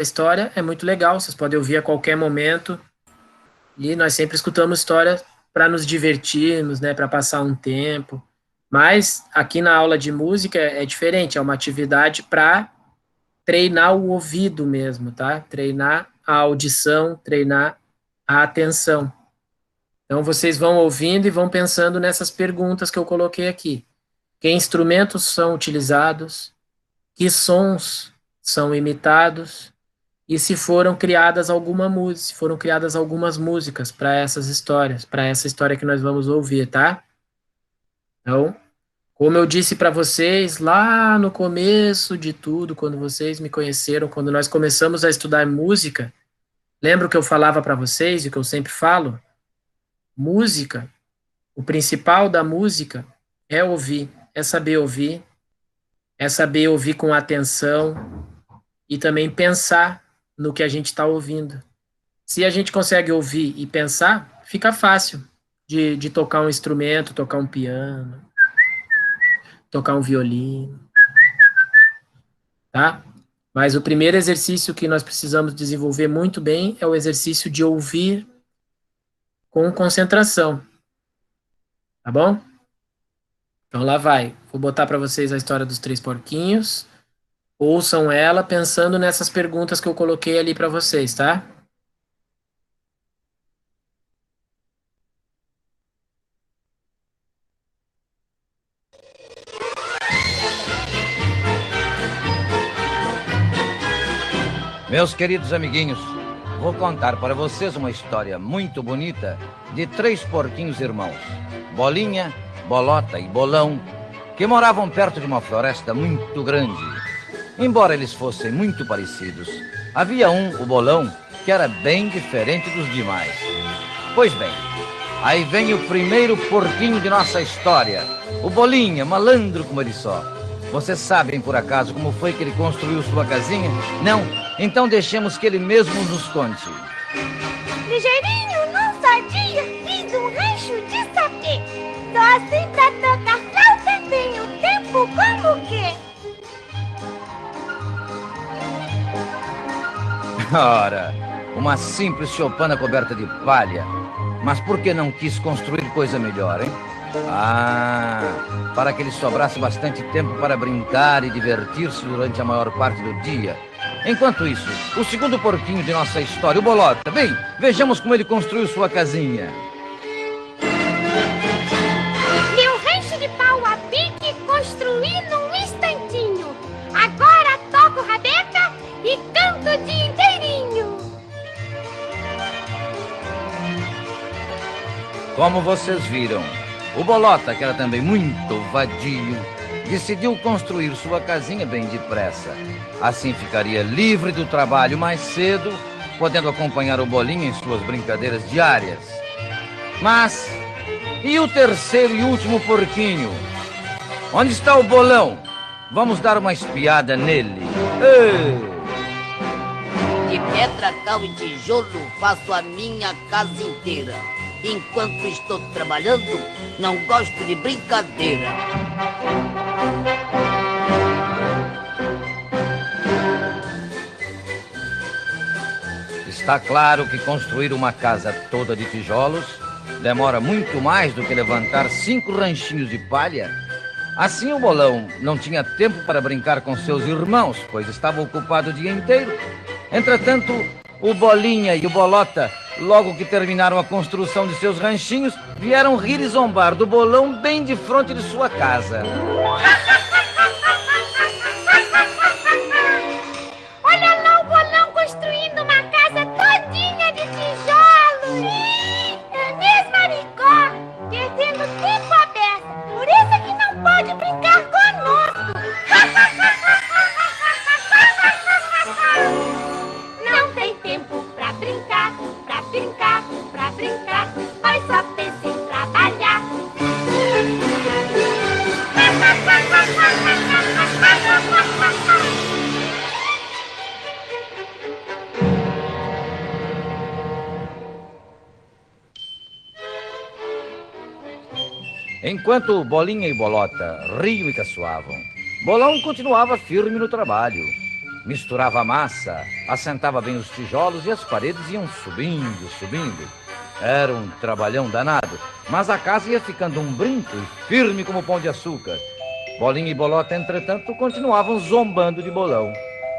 A história é muito legal, vocês podem ouvir a qualquer momento. E nós sempre escutamos histórias para nos divertirmos, né, para passar um tempo. Mas aqui na aula de música é diferente, é uma atividade para treinar o ouvido mesmo, tá? Treinar a audição, treinar a atenção. Então vocês vão ouvindo e vão pensando nessas perguntas que eu coloquei aqui. Que instrumentos são utilizados? Que sons são imitados? E se foram criadas alguma música, se foram criadas algumas músicas para essas histórias, para essa história que nós vamos ouvir, tá? Então, como eu disse para vocês lá no começo de tudo, quando vocês me conheceram, quando nós começamos a estudar música, lembra o que eu falava para vocês e o que eu sempre falo? Música, o principal da música é ouvir, é saber ouvir com atenção e também pensar no que a gente está ouvindo. Se a gente consegue ouvir e pensar, fica fácil de tocar um instrumento, tocar um piano, tocar um violino, tá? Mas o primeiro exercício que nós precisamos desenvolver muito bem é o exercício de ouvir com concentração, tá bom? Então lá vai. Vou botar para vocês a história dos três porquinhos. Ouçam ela pensando nessas perguntas que eu coloquei ali para vocês, tá? Meus queridos amiguinhos, vou contar para vocês uma história muito bonita de três porquinhos irmãos, Bolinha, Bolota e Bolão, que moravam perto de uma floresta muito grande. Embora eles fossem muito parecidos, havia o Bolão, que era bem diferente dos demais. Pois bem, aí vem o primeiro porquinho de nossa história, o Bolinha, malandro como ele só. Vocês sabem, por acaso, como foi que ele construiu sua casinha? Não? Então deixemos que ele mesmo nos conte. Ligeirinho, num só dia, fiz um rancho de sapê. Só assim pra tocar flauta, tenho tempo como o quê? Ora, uma simples choupana coberta de palha. Mas por que não quis construir coisa melhor, hein? Para que lhe sobrasse bastante tempo para brincar e divertir-se durante a maior parte do dia. Enquanto isso, o segundo porquinho de nossa história, o Bolota. Bem, vejamos como ele construiu sua casinha. Meu rancho de pau a pique construí num instantinho. Agora toco rabeca e canto o dia inteirinho. Como vocês viram, o Bolota, que era também muito vadio, decidiu construir sua casinha bem depressa. Assim ficaria livre do trabalho mais cedo, podendo acompanhar o Bolinha em suas brincadeiras diárias. Mas, e o terceiro e último porquinho? Onde está o Bolão? Vamos dar uma espiada nele. Ei! De pedra, cal e tijolo faço a minha casa inteira. Enquanto estou trabalhando, não gosto de brincadeira. Está claro que construir uma casa toda de tijolos demora muito mais do que levantar 5 ranchinhos de palha. Assim, o Bolão não tinha tempo para brincar com seus irmãos, pois estava ocupado o dia inteiro. Entretanto, o Bolinha e o Bolota, logo que terminaram a construção de seus ranchinhos, vieram rir e zombar do Bolão bem de frente de sua casa. Olha lá o Bolão construindo uma casa todinha de tijolo. É mesmo, Aricó, perdendo tempo a beça. Por isso é que não pode brincar conosco. Não tem tempo pra brincar, pra brincar, pra brincar. Mas só pensa em trabalhar. Enquanto Bolinha e Bolota riam e caçoavam, Bolão continuava firme no trabalho. misturava a massa, assentava bem os tijolos e as paredes iam subindo, subindo. Era um trabalhão danado, mas a casa ia ficando um brinco e firme como pão de açúcar. Bolinha e Bolota, entretanto, continuavam zombando de Bolão.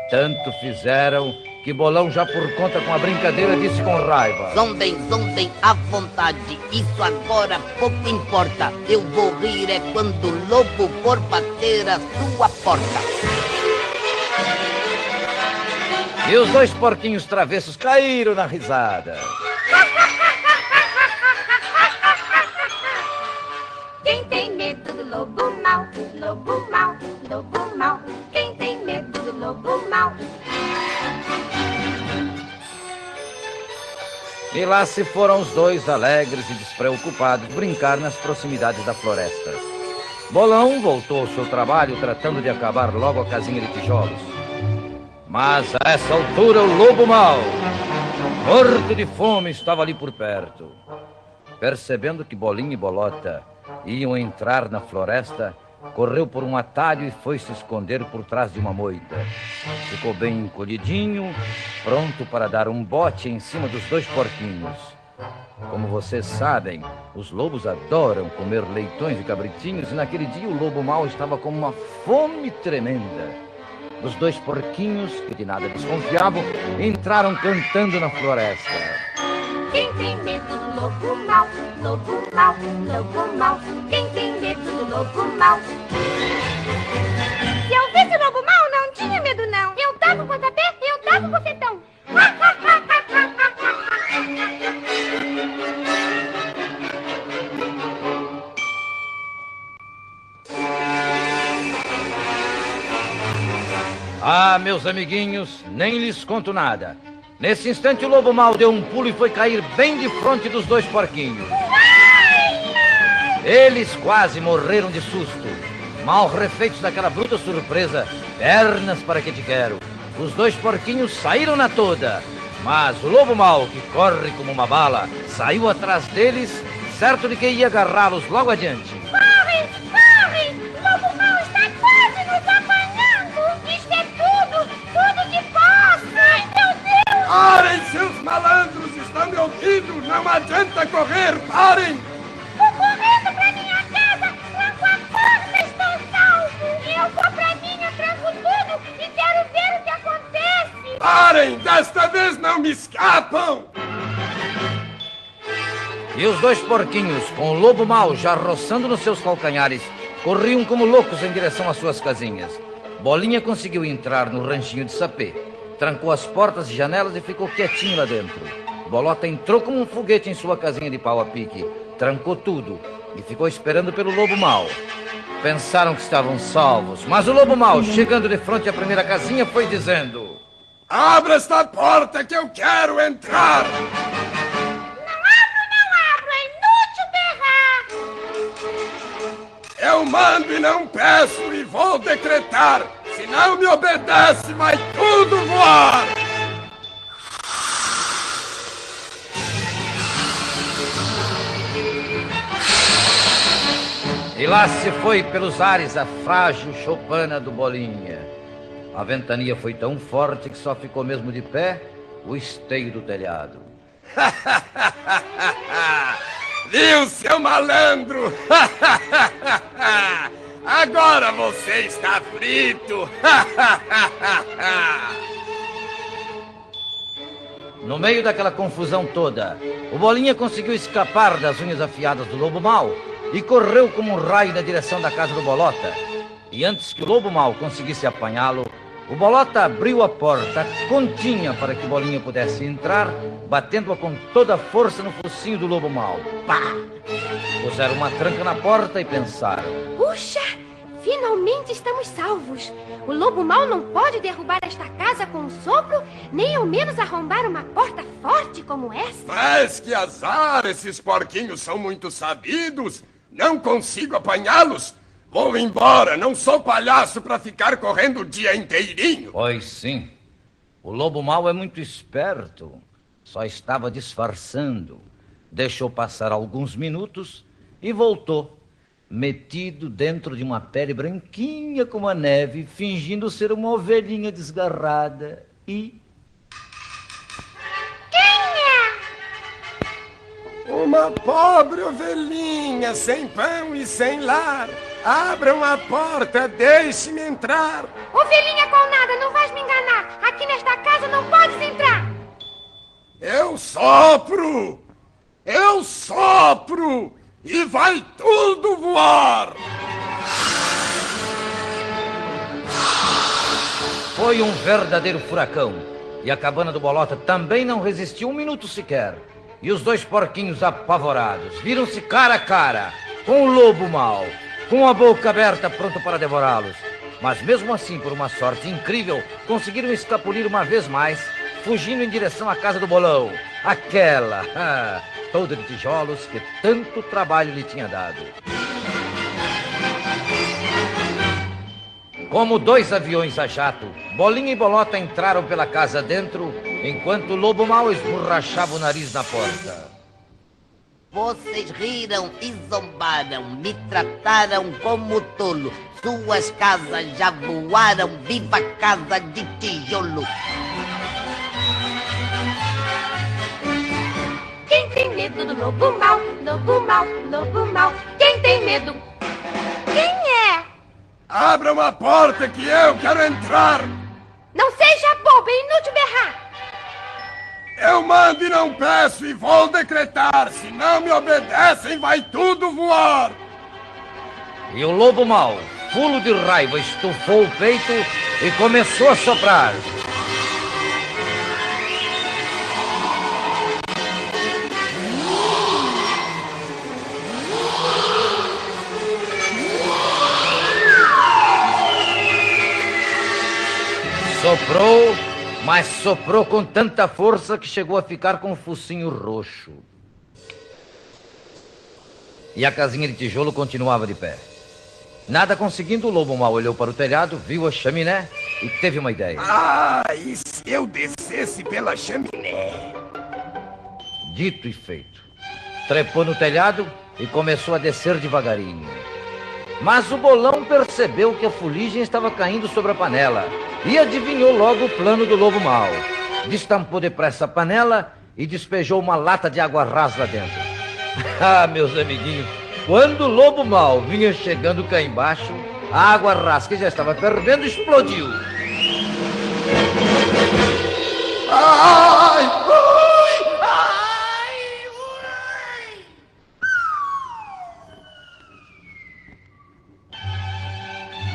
Tanto fizeram que Bolão, já por conta com a brincadeira, disse com raiva: Zombem, zombem à vontade, isso agora pouco importa. Eu vou rir é quando o lobo for bater a sua porta. E os dois porquinhos travessos caíram na risada. Quem tem medo do lobo mau, lobo mau, lobo mau. Quem tem medo do lobo mau? E lá se foram os dois, alegres e despreocupados, brincar nas proximidades da floresta. Bolão voltou ao seu trabalho, tratando de acabar logo a casinha de tijolos. Mas a essa altura o lobo mau, morto de fome, estava ali por perto. Percebendo que Bolinha e Bolota iam entrar na floresta, correu por um atalho e foi se esconder por trás de uma moita. Ficou bem encolhidinho, pronto para dar um bote em cima dos dois porquinhos. Como vocês sabem, os lobos adoram comer leitões e cabritinhos, e naquele dia o lobo mau estava com uma fome tremenda. Os dois porquinhos, que de nada desconfiavam, entraram cantando na floresta. Quem tem medo do lobo mau, lobo mau, lobo mau. Quem tem medo do lobo mau? Se eu visse o lobo mau, não tinha medo não. Eu dava o pontapé, eu dava o bofetão. Ah, meus amiguinhos, nem lhes conto nada. Nesse instante o lobo mau deu um pulo e foi cair bem de frente dos dois porquinhos. Eles quase morreram de susto. Mal refeitos daquela bruta surpresa, pernas para que te quero. Os dois porquinhos saíram na toda, mas o lobo mau, que corre como uma bala, saiu atrás deles, certo de que ia agarrá-los logo adiante. Corre, corre! O lobo mau está quase nos apanhando. Isto é tudo que posso. Ai, meu Deus! Parem, seus malandros! Estão me ouvindo? Não adianta correr! Parem! Vou correndo pra minha casa, tranco a porta, estou salvo. Eu vou pra minha, tranco tudo e quero ver o que acontece. Parem! Desta vez não me escapam! E os dois porquinhos, com o lobo mau já roçando nos seus calcanhares, corriam como loucos em direção às suas casinhas. Bolinha conseguiu entrar no ranchinho de sapê, trancou as portas e janelas e ficou quietinho lá dentro. Bolota entrou como um foguete em sua casinha de pau a pique, trancou tudo e ficou esperando pelo lobo mau. Pensaram que estavam salvos, mas o lobo mau, chegando de frente à primeira casinha, foi dizendo: Abra esta porta que eu quero entrar! Não abro, é inútil berrar. Eu mando e não peço e vou decretar. Se não me obedece, vai tudo voar! E lá se foi pelos ares a frágil choupana do Bolinha. A ventania foi tão forte que só ficou mesmo de pé o esteio do telhado. Viu, seu malandro? Agora você está frito! No meio daquela confusão toda, o Bolinha conseguiu escapar das unhas afiadas do lobo mau e correu como um raio na direção da casa do Bolota. E antes que o lobo mau conseguisse apanhá-lo, o Bolota abriu a porta continha para que Bolinha pudesse entrar, batendo-a com toda a força no focinho do lobo mau. Pá! Puseram uma tranca na porta e pensaram: Puxa, finalmente estamos salvos. O lobo mau não pode derrubar esta casa com um sopro, nem ao menos arrombar uma porta forte como essa. Mas que azar! Esses porquinhos são muito sabidos! Não consigo apanhá-los! Vou embora! Não sou palhaço para ficar correndo o dia inteirinho! Pois sim, o lobo mau é muito esperto. Só estava disfarçando. Deixou passar alguns minutos e voltou. metido dentro de uma pele branquinha como a neve, fingindo ser uma ovelhinha desgarrada e... Uma pobre ovelhinha sem pão e sem lar. Abram a porta, deixe-me entrar. Ovelhinha com nada, não vais me enganar. Aqui nesta casa não podes entrar. Eu sopro! Eu sopro! E vai tudo voar! Foi um verdadeiro furacão. E a cabana do Bolota também não resistiu um minuto sequer. E os dois porquinhos apavorados viram-se cara a cara com o lobo mau, com a boca aberta pronto para devorá-los. Mas mesmo assim, por uma sorte incrível, conseguiram escapulir uma vez mais, fugindo em direção à casa do Bolão. Aquela, toda de tijolos que tanto trabalho lhe tinha dado. Como dois aviões a jato, Bolinha e Bolota entraram pela casa dentro, enquanto o lobo mau esborrachava o nariz na porta. Vocês riram e zombaram, me trataram como tolo. Suas casas já voaram, viva a casa de tijolo. Quem tem medo do lobo mau, lobo mau, lobo mau? Quem tem medo? Quem é? Abram a porta que eu quero entrar! Não seja bobo, é inútil berrar. Eu mando e não peço e vou decretar. Se não me obedecem, vai tudo voar! E o lobo mau, fulo de raiva, estufou o peito e começou a soprar. Soprou, mas soprou com tanta força que chegou a ficar com o focinho roxo. E a casinha de tijolo continuava de pé. Nada conseguindo, o lobo mau olhou para o telhado, viu a chaminé e teve uma ideia. Ah, e se eu descesse pela chaminé? Dito e feito. Trepou no telhado e começou a descer devagarinho. Mas o Bolão percebeu que a fuligem estava caindo sobre a panela e adivinhou logo o plano do lobo mau. Destampou depressa a panela e despejou uma lata de água rasa lá dentro. Ah, meus amiguinhos, quando o lobo mau vinha chegando cá embaixo, a água rasa que já estava fervendo explodiu. Ai, ai, ai.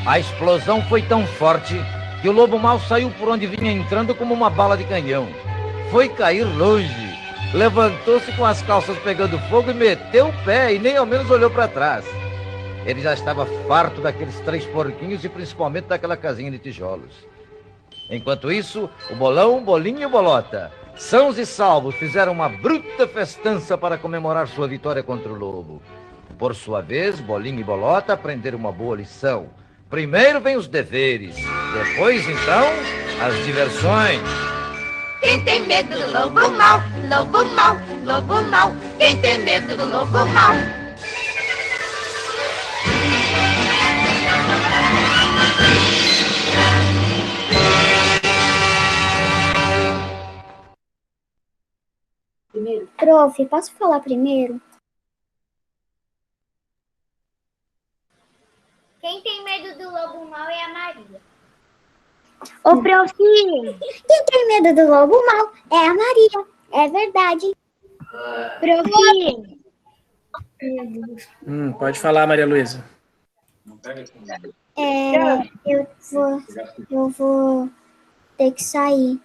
A explosão foi tão forte que o lobo mau saiu por onde vinha entrando como uma bala de canhão. Foi cair longe. Levantou-se com as calças pegando fogo e meteu o pé e nem ao menos olhou para trás. Ele já estava farto daqueles três porquinhos e principalmente daquela casinha de tijolos. Enquanto isso, o Bolão, Bolinha e o Bolota, sãos e salvos, fizeram uma bruta festança para comemorar sua vitória contra o lobo. Por sua vez, Bolinha e Bolota aprenderam uma boa lição. Primeiro vem os deveres, depois, então, as diversões. Quem tem medo do lobo mau, lobo mau, lobo mau? Quem tem medo do lobo mau? Prof, posso falar primeiro? Quem tem medo do lobo mau é a Maria. Ô, prof, quem tem medo do lobo mau é a Maria. É verdade. Prof. Pode falar, Maria Luísa. Eu vou ter que sair.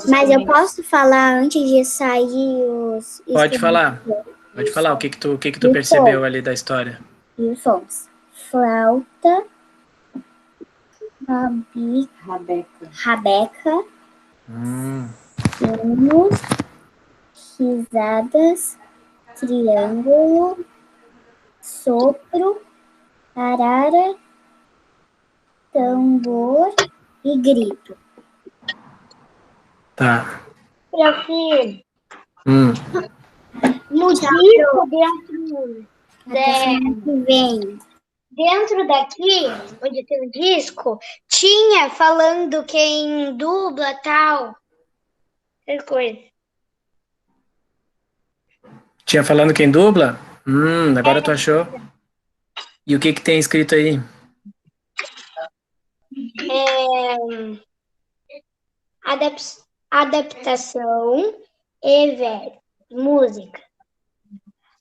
Mas eu posso falar antes de sair os... Pode falar. Pode falar o que que tu percebeu ali da história. E os sons. Flauta, rabeca, sinos, risadas, triângulo, sopro, arara, tambor e grito. Tá. Prof, No disco, dentro daqui, onde tem o disco, tinha falando quem dubla tal. Essas coisas. Tinha falando quem dubla? Agora tu achou. E o que que tem escrito aí? Adaptação e verbo. Música.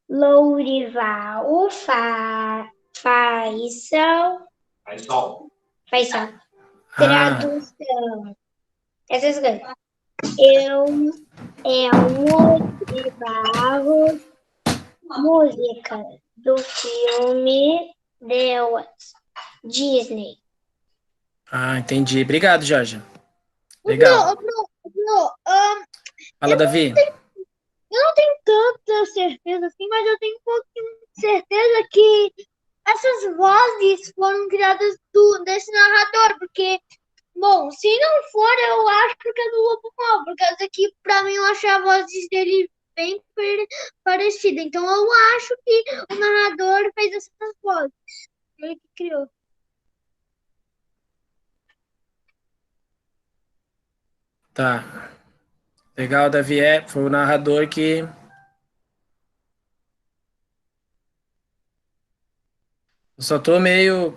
Lourival, Faisal. Tradução. Essas coisas. Elmo de Barros. Música do filme Deus. Disney. Ah, entendi. Obrigado, Jorge. Legal. Fala, Davi. Eu não tenho tanta certeza assim, mas eu tenho um pouquinho de certeza que essas vozes foram criadas desse narrador, porque, bom, se não for, eu acho que é do Lobo Mal, por causa que, pra mim, eu achei a voz dele bem parecida. Então, eu acho que o narrador fez essas vozes. Ele que criou. Tá. Legal, Davi. Foi o narrador que... Eu só tô meio...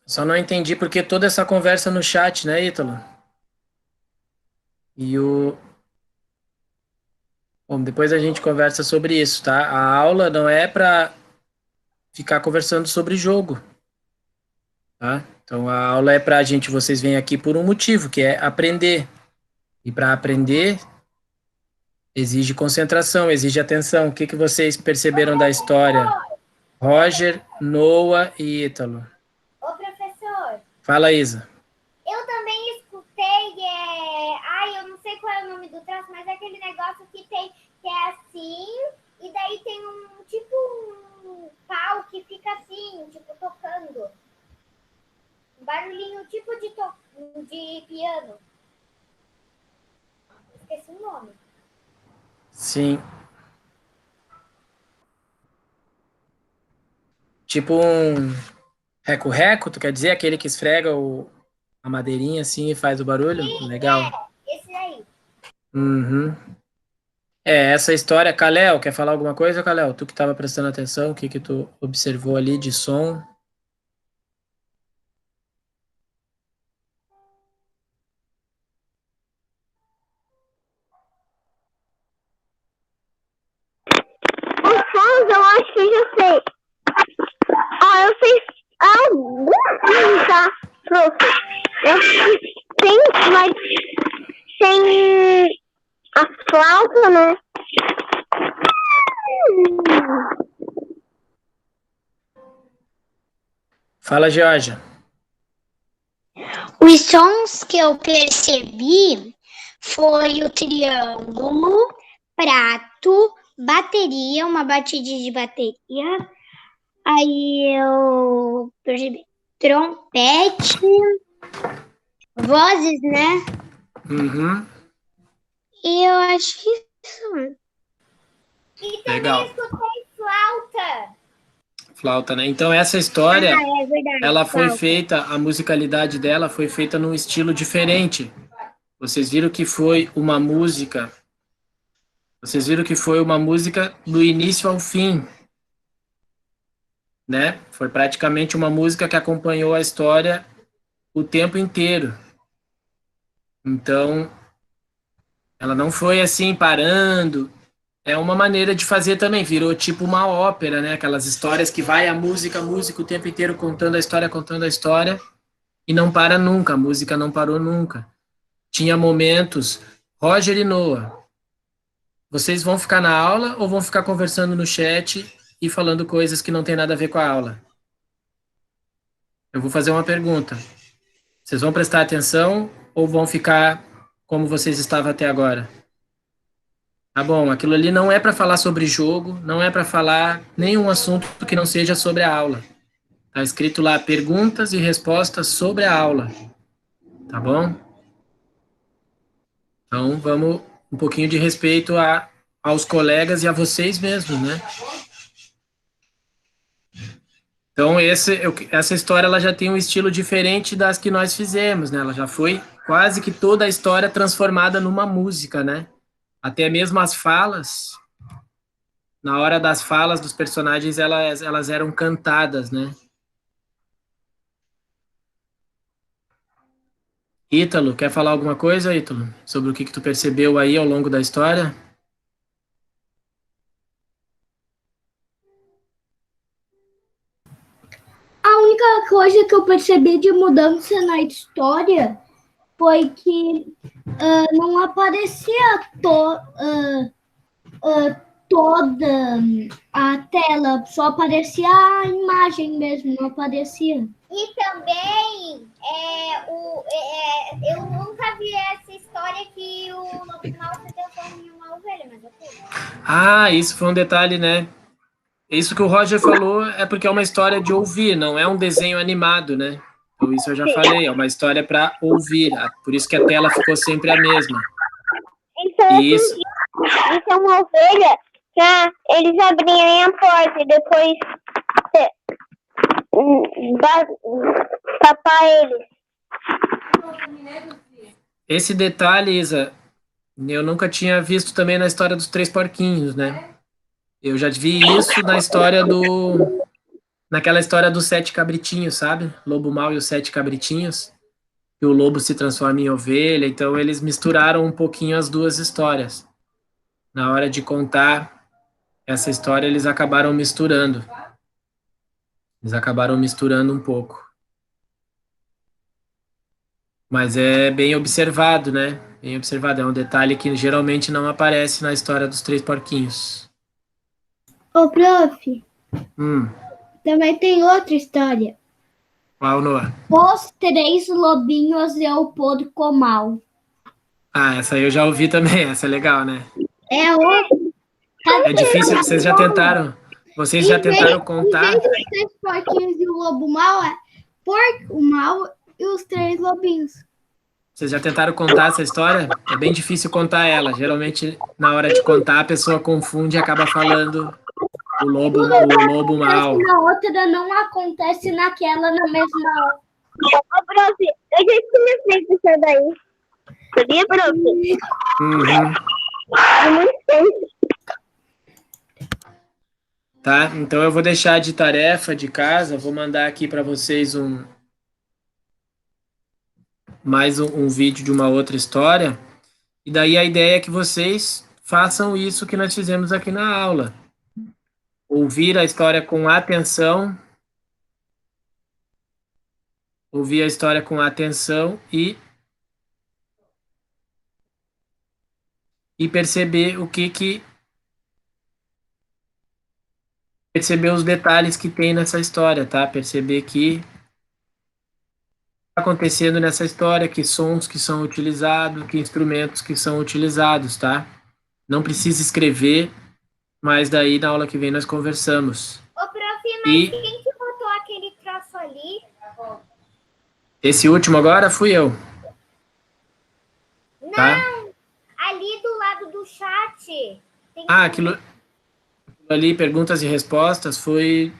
Só não entendi porque toda essa conversa no chat, né, Ítalo? E o... Bom, depois a gente conversa sobre isso, tá? A aula não é para ficar conversando sobre jogo, tá? Então a aula é pra gente, vocês vêm aqui por um motivo, que é aprender. E para aprender exige concentração, exige atenção. O que que vocês perceberam da história? Roger, Noah e Ítalo. Ô, professor, Fala, Isa. eu também escutei, eu não sei qual é o nome do traço, mas é aquele negócio que é assim, e daí tem um pau que fica assim, tipo, tocando. Um barulhinho tipo de piano. Esqueci o nome. Sim. Tipo um reco-reco, tu quer dizer? Aquele que esfrega a madeirinha assim e faz o barulho? Sim, Legal. esse aí. Uhum. Essa história, Kalel, quer falar alguma coisa, Kalel? Tu que estava prestando atenção, o que que tu observou ali de som? Os sons eu acho que eu já sei. Eu sei alguns, tá, prof? Eu sei, mas sem a flauta, né? Fala, Georgia. Os sons que eu percebi foi o triângulo, prato, bateria, uma batidinha de bateria. Aí eu percebi trompete, vozes, né? Uhum. E eu acho que isso. E também Legal. escutei flauta. Flauta, né? Então essa história, É verdade, ela foi flauta. feita, a musicalidade dela foi feita num estilo diferente. Vocês viram que foi uma música, do início ao fim, né? Foi praticamente uma música que acompanhou a história o tempo inteiro. Então, ela não foi assim parando. É uma maneira de fazer também, virou tipo uma ópera, né? Aquelas histórias que vai a música o tempo inteiro contando a história, e não para nunca, a música não parou nunca. Tinha momentos, Roger e Noah, vocês vão ficar na aula ou vão ficar conversando no chat e falando coisas que não tem nada a ver com a aula? Eu vou fazer uma pergunta. Vocês vão prestar atenção ou vão ficar como vocês estavam até agora? Tá bom, aquilo ali não é para falar sobre jogo, não é para falar nenhum assunto que não seja sobre a aula. Tá escrito lá perguntas e respostas sobre a aula. Tá bom? Então um pouquinho de respeito aos colegas e a vocês mesmos, né? Então, essa história ela já tem um estilo diferente das que nós fizemos, né? Ela já foi quase que toda a história transformada numa música, né? Até mesmo as falas, na hora das falas dos personagens, elas eram cantadas, né? Ítalo, quer falar alguma coisa, Ítalo? Sobre o que tu percebeu aí ao longo da história? A única coisa que eu percebi de mudança na história foi que não aparecia toda a tela, só aparecia a imagem mesmo, não aparecia. E também, eu nunca vi essa história que o lobo mau se transforma em uma ovelha, mas ok. Ah, isso foi um detalhe, né? Isso que o Roger falou é porque é uma história de ouvir, não é um desenho animado, né? Então, isso eu já falei, é uma história para ouvir, por isso que a tela ficou sempre a mesma. Então, E isso, isso é uma ovelha pra eles abrirem a porta e depois papar eles. esse detalhe, Isa, eu nunca tinha visto também na história dos Três Porquinhos, né? Eu já vi isso naquela história dos Sete Cabritinhos, sabe? Lobo Mau e os Sete Cabritinhos, que o lobo se transforma em ovelha, então eles misturaram um pouquinho as duas histórias. Na hora de contar essa história, eles acabaram misturando. Eles acabaram misturando um pouco. Mas é bem observado, né? Bem observado. É um detalhe que geralmente não aparece na história dos Três Porquinhos. Ô, prof, Hum, também tem outra história. qual, Noah? Os Três Lobinhos e o Porco Mau. Ah, essa aí eu já ouvi também. Essa é legal, né? É outra. É difícil. Vocês já tentaram contar? Em vez dos Três Porquinhos e o Lobo Mau, é Porco Mau e os Três Lobinhos. Vocês já tentaram contar essa história? É bem difícil contar ela. Geralmente, na hora de contar, a pessoa confunde e acaba falando o lobo mau. Na outra não acontece naquela na mesma hora. Ô, prof, eu já tinha feito isso daí. Sabia, prof? Uhum. Há muito tempo. Tá? Então eu vou deixar de tarefa de casa, vou mandar aqui para vocês mais um vídeo de uma outra história. E daí a ideia é que vocês façam isso que nós fizemos aqui na aula. Ouvir a história com atenção, ouvir a história com atenção e perceber perceber os detalhes que tem nessa história, tá? Perceber que está acontecendo nessa história, que sons que são utilizados, que instrumentos que são utilizados, tá? Não precisa escrever, mas daí na aula que vem nós conversamos. Ô, prof, mas quem que botou aquele troço ali? Esse último agora fui eu. Tá? Não, ali do lado do chat. Aquilo ali, perguntas e respostas, foi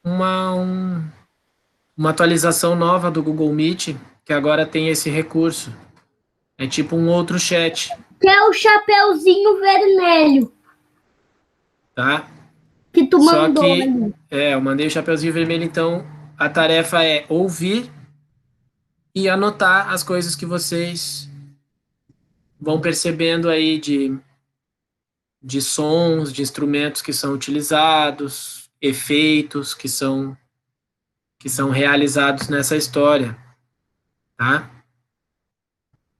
uma atualização nova do Google Meet, que agora tem esse recurso. É tipo um outro chat. Que é o Chapeuzinho Vermelho. Tá? Que tu Só mandou que, ali. eu mandei o Chapeuzinho Vermelho, então a tarefa é ouvir e anotar as coisas que vocês vão percebendo aí de sons, de instrumentos que são utilizados, efeitos que são realizados nessa história, tá?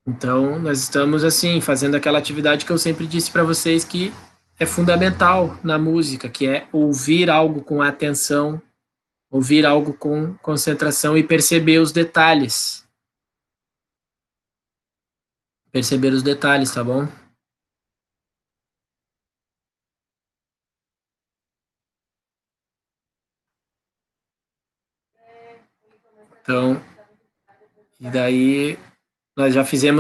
Então, nós estamos, assim, fazendo aquela atividade que eu sempre disse para vocês que é fundamental na música, que é ouvir algo com atenção, ouvir algo com concentração e perceber os detalhes. Perceber os detalhes, tá bom? Então, e daí nós já fizemos